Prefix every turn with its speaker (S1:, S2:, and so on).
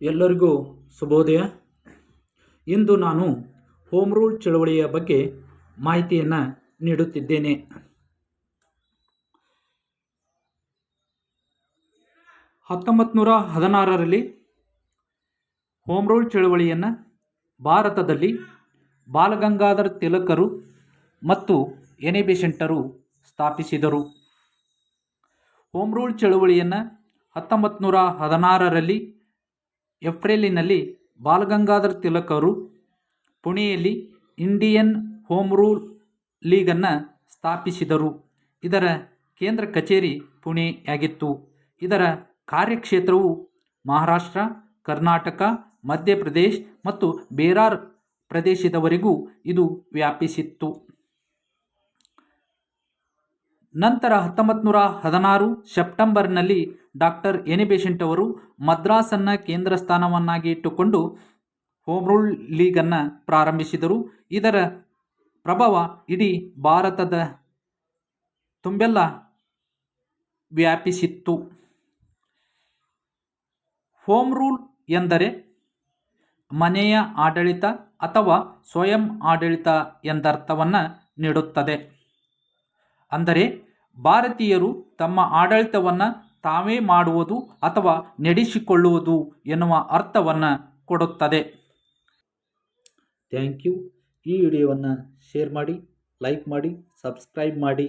S1: ಎಲ್ಲರಿಗೂ ಶುಭೋದಯ. ಇಂದು ನಾನು ಹೋಮ್ ರೂಲ್ ಚಳವಳಿಯ ಬಗ್ಗೆ ಮಾಹಿತಿಯನ್ನು ನೀಡುತ್ತಿದ್ದೇನೆ. 1916ರಲ್ಲಿ ಹೋಮ್ ರೂಲ್ ಚಳವಳಿಯನ್ನು ಭಾರತದಲ್ಲಿ ಬಾಲಗಂಗಾಧರ ತಿಲಕರು ಮತ್ತು ಎನ್.ಎ. ಬೆಸೆಂಟರು ಸ್ಥಾಪಿಸಿದರು. ಹೋಮ್ ರೂಲ್ ಚಳವಳಿಯನ್ನು 1916ರಲ್ಲಿ ಏಪ್ರಿಲಿನಲ್ಲಿ ಬಾಲಗಂಗಾಧರ ತಿಲಕರು ಪುಣೆಯಲ್ಲಿ ಇಂಡಿಯನ್ ಹೋಮ್ ರೂಲ್ ಲೀಗನ್ನು ಸ್ಥಾಪಿಸಿದರು. ಇದರ ಕೇಂದ್ರ ಕಚೇರಿ ಪುಣೆಯಾಗಿತ್ತು. ಇದರ ಕಾರ್ಯಕ್ಷೇತ್ರವು ಮಹಾರಾಷ್ಟ್ರ, ಕರ್ನಾಟಕ, ಮಧ್ಯಪ್ರದೇಶ ಮತ್ತು ಬಿಹಾರ್ ಪ್ರದೇಶದವರೆಗೂ ಇದು ವ್ಯಾಪಿಸಿತ್ತು. ನಂತರ 1916 ಸೆಪ್ಟೆಂಬರ್ನಲ್ಲಿ ಡಾಕ್ಟರ್ ಎನ್.ಎ. ಬೆಸೆಂಟ್ ಅವರು ಮದ್ರಾಸನ್ನು ಕೇಂದ್ರ ಸ್ಥಾನವನ್ನಾಗಿ ಇಟ್ಟುಕೊಂಡು ಹೋಮ್ ರೂಲ್ ಲೀಗನ್ನು ಪ್ರಾರಂಭಿಸಿದರು. ಇದರ ಪ್ರಭಾವ ಇಡೀ ಭಾರತದ ತುಂಬೆಲ್ಲ ವ್ಯಾಪಿಸಿತ್ತು. ಹೋಮ್ ರೂಲ್ ಎಂದರೆ ಮನೆಯ ಆಡಳಿತ ಅಥವಾ ಸ್ವಯಂ ಆಡಳಿತ ಎಂದರ್ಥವನ್ನು ನೀಡುತ್ತದೆ. ಅಂದರೆ ಭಾರತೀಯರು ತಮ್ಮ ಆಡಳಿತವನ್ನು ತಾವೇ ಮಾಡುವುದು ಅಥವಾ ನಡೆಸಿಕೊಳ್ಳುವುದು ಎನ್ನುವ ಅರ್ಥವನ್ನು ಕೊಡುತ್ತದೆ. Thank you. ಈ ವಿಡಿಯೋವನ್ನು ಶೇರ್ ಮಾಡಿ, ಲೈಕ್ ಮಾಡಿ, ಸಬ್ಸ್ಕ್ರೈಬ್ ಮಾಡಿ.